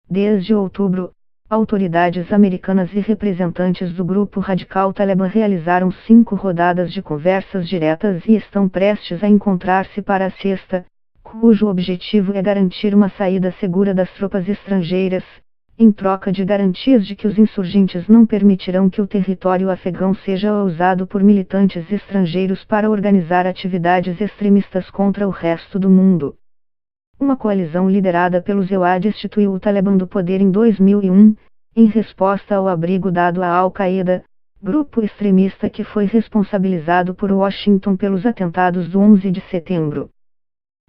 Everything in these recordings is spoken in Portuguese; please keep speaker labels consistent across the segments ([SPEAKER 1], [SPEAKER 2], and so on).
[SPEAKER 1] Desde outubro, autoridades americanas e representantes do grupo radical Talibã realizaram 5 rodadas de conversas diretas e estão prestes a encontrar-se para a sexta, cujo objetivo é garantir uma saída segura das tropas estrangeiras, em troca de garantias de que os insurgentes não permitirão que o território afegão seja usado por militantes estrangeiros para organizar atividades extremistas contra o resto do mundo. Uma coalizão liderada pelos EUA destituiu o Talibã do poder em 2001, em resposta ao abrigo dado à Al-Qaeda, grupo extremista que foi responsabilizado por Washington pelos atentados do 11 de setembro.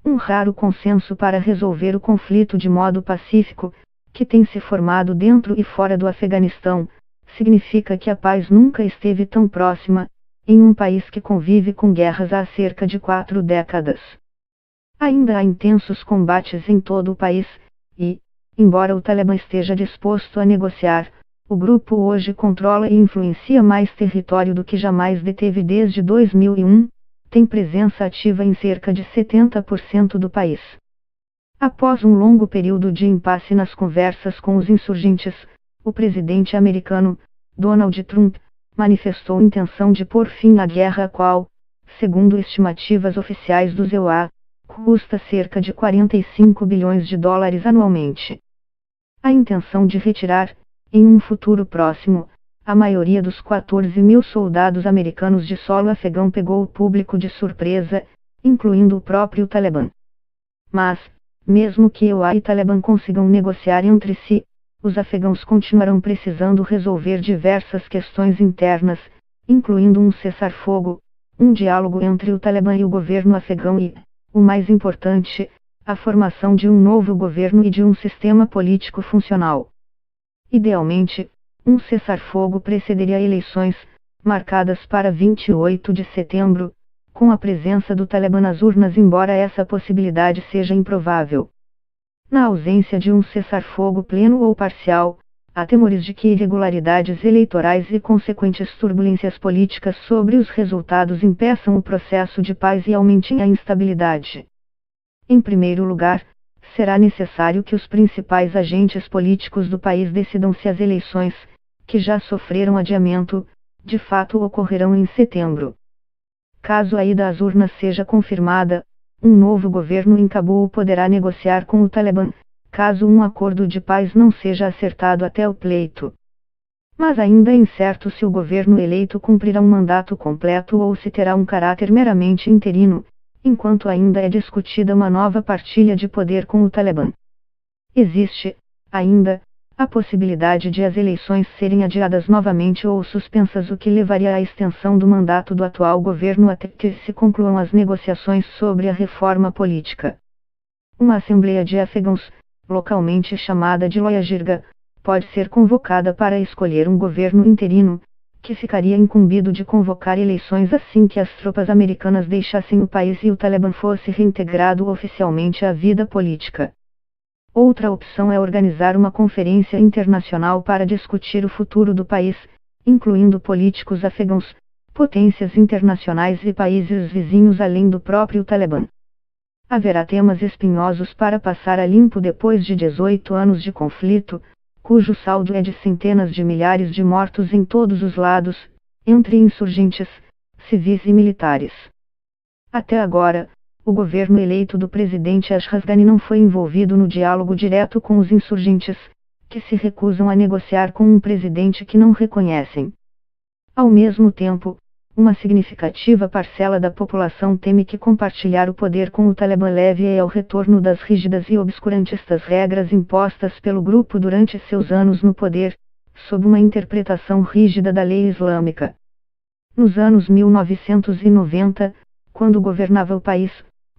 [SPEAKER 1] Um raro consenso para resolver o conflito de modo pacífico, que tem se formado dentro e fora do Afeganistão, significa que a paz nunca esteve tão próxima, em um país que convive com guerras há cerca de 4 décadas. Ainda há intensos combates em todo o país, e, embora o Talibã esteja disposto a negociar, o grupo hoje controla e influencia mais território do que jamais deteve desde 2001, tem presença ativa em cerca de 70% do país. Após um longo período de impasse nas conversas com os insurgentes, o presidente americano, Donald Trump, manifestou intenção de pôr fim à guerra a qual, segundo estimativas oficiais do EUA, custa cerca de 45 bilhões de dólares anualmente. A intenção de retirar, em um futuro próximo, a maioria dos 14 mil soldados americanos de solo afegão pegou o público de surpresa, incluindo o próprio Talibã. Mas, mesmo que EUA e Talibã consigam negociar entre si, os afegãos continuarão precisando resolver diversas questões internas, incluindo um cessar-fogo, um diálogo entre o Talibã e o governo afegão e, o mais importante, a formação de um novo governo e de um sistema político funcional. Idealmente, um cessar-fogo precederia eleições, marcadas para 28 de setembro, com a presença do Talibã nas urnas, embora essa possibilidade seja improvável. Na ausência de um cessar-fogo pleno ou parcial, há temores de que irregularidades eleitorais e consequentes turbulências políticas sobre os resultados impeçam o processo de paz e aumentem a instabilidade. Em primeiro lugar, será necessário que os principais agentes políticos do país decidam se as eleições, que já sofreram adiamento, de fato ocorrerão em setembro. Caso a ida às urnas seja confirmada, um novo governo em Cabul poderá negociar com o Talibã, caso um acordo de paz não seja acertado até o pleito. Mas ainda é incerto se o governo eleito cumprirá um mandato completo ou se terá um caráter meramente interino, enquanto ainda é discutida uma nova partilha de poder com o Talibã. Existe, ainda, a possibilidade de as eleições serem adiadas novamente ou suspensas, o que levaria à extensão do mandato do atual governo até que se concluam as negociações sobre a reforma política. Uma assembleia de afegãos, localmente chamada de Loya Jirga, pode ser convocada para escolher um governo interino, que ficaria incumbido de convocar eleições assim que as tropas americanas deixassem o país e o Talibã fosse reintegrado oficialmente à vida política. Outra opção é organizar uma conferência internacional para discutir o futuro do país, incluindo políticos afegãos, potências internacionais e países vizinhos além do próprio Talibã. Haverá temas espinhosos para passar a limpo depois de 18 anos de conflito, cujo saldo é de centenas de milhares de mortos em todos os lados, entre insurgentes, civis e militares. Até agora, o governo eleito do presidente Ashraf Ghani não foi envolvido no diálogo direto com os insurgentes, que se recusam a negociar com um presidente que não reconhecem. Ao mesmo tempo, uma significativa parcela da população teme que compartilhar o poder com o Talibã leve ao retorno das rígidas e obscurantistas regras impostas pelo grupo durante seus anos no poder, sob uma interpretação rígida da lei islâmica. Nos anos 1990, quando governava o país,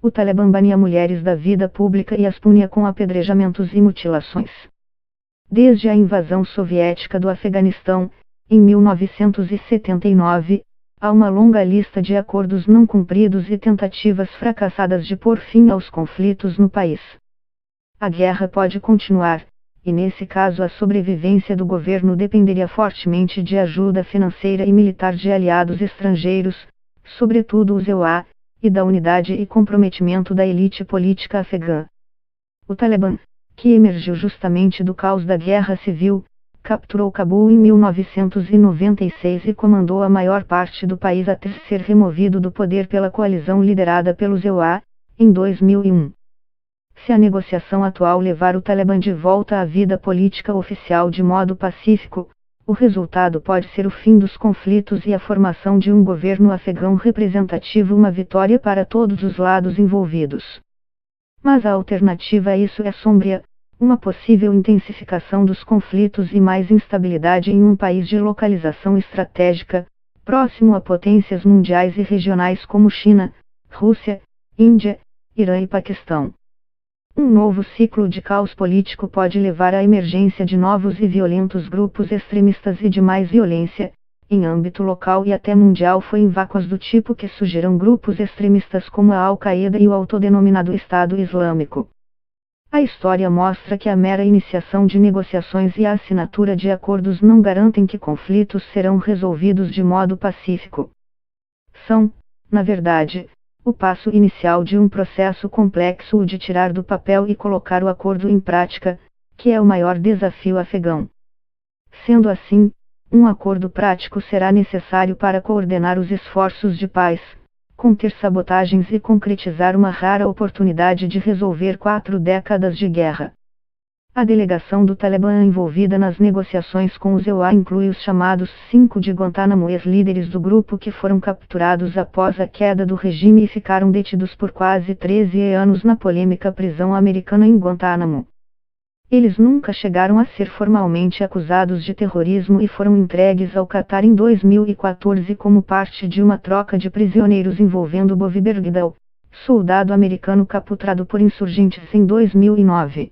[SPEAKER 1] o Talibã bania mulheres da vida pública e as punia com apedrejamentos e mutilações. Desde a invasão soviética do Afeganistão, em 1979, há uma longa lista de acordos não cumpridos e tentativas fracassadas de pôr fim aos conflitos no país. A guerra pode continuar, e nesse caso a sobrevivência do governo dependeria fortemente de ajuda financeira e militar de aliados estrangeiros, sobretudo os EUA, e da unidade e comprometimento da elite política afegã. O Talibã, que emergiu justamente do caos da Guerra Civil, capturou Cabul em 1996 e comandou a maior parte do país até ser removido do poder pela coalizão liderada pelos EUA, em 2001. Se a negociação atual levar o Talibã de volta à vida política oficial de modo pacífico, o resultado pode ser o fim dos conflitos e a formação de um governo afegão representativo, uma vitória para todos os lados envolvidos. Mas a alternativa a isso é sombria, uma possível intensificação dos conflitos e mais instabilidade em um país de localização estratégica, próximo a potências mundiais e regionais como China, Rússia, Índia, Irã e Paquistão. Um novo ciclo de caos político pode levar à emergência de novos e violentos grupos extremistas e de mais violência, em âmbito local e até mundial, foi em vácuos do tipo que surgiram grupos extremistas como a Al-Qaeda e o autodenominado Estado Islâmico. A história mostra que a mera iniciação de negociações e a assinatura de acordos não garantem que conflitos serão resolvidos de modo pacífico. São, na verdade, o passo inicial de um processo complexo de tirar do papel e colocar o acordo em prática, que é o maior desafio afegão. Sendo assim, um acordo prático será necessário para coordenar os esforços de paz, conter sabotagens e concretizar uma rara oportunidade de resolver 4 décadas de guerra. A delegação do Talibã envolvida nas negociações com os EUA inclui os chamados 5 de Guantánamo, ex-líderes do grupo que foram capturados após a queda do regime e ficaram detidos por quase 13 anos na polêmica prisão americana em Guantánamo. Eles nunca chegaram a ser formalmente acusados de terrorismo e foram entregues ao Catar em 2014 como parte de uma troca de prisioneiros envolvendo Bobby Bergdahl, soldado americano capturado por insurgentes em 2009.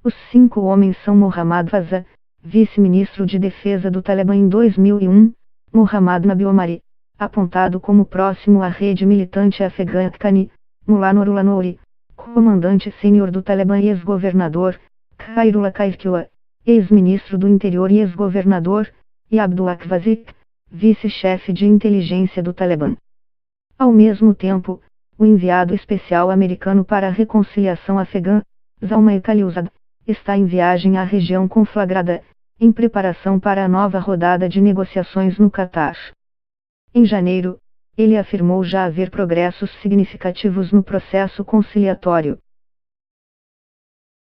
[SPEAKER 1] Os 5 homens são Mohammad Fazl, vice-ministro de defesa do Talibã em 2001, Mohammad Nabi Omari, apontado como próximo à rede militante afegã Haqqani, Mullah Nourullah Nouri, comandante sênior do Talibã e ex-governador, Khairullah Kaifiullah, ex-ministro do interior e ex-governador, e Abdullah Khwazik, vice-chefe de inteligência do Talibã. Ao mesmo tempo, o enviado especial americano para a reconciliação afegã, Zalmay Khalilzad, está em viagem à região conflagrada, em preparação para a nova rodada de negociações no Catar. Em janeiro, ele afirmou já haver progressos significativos no processo conciliatório.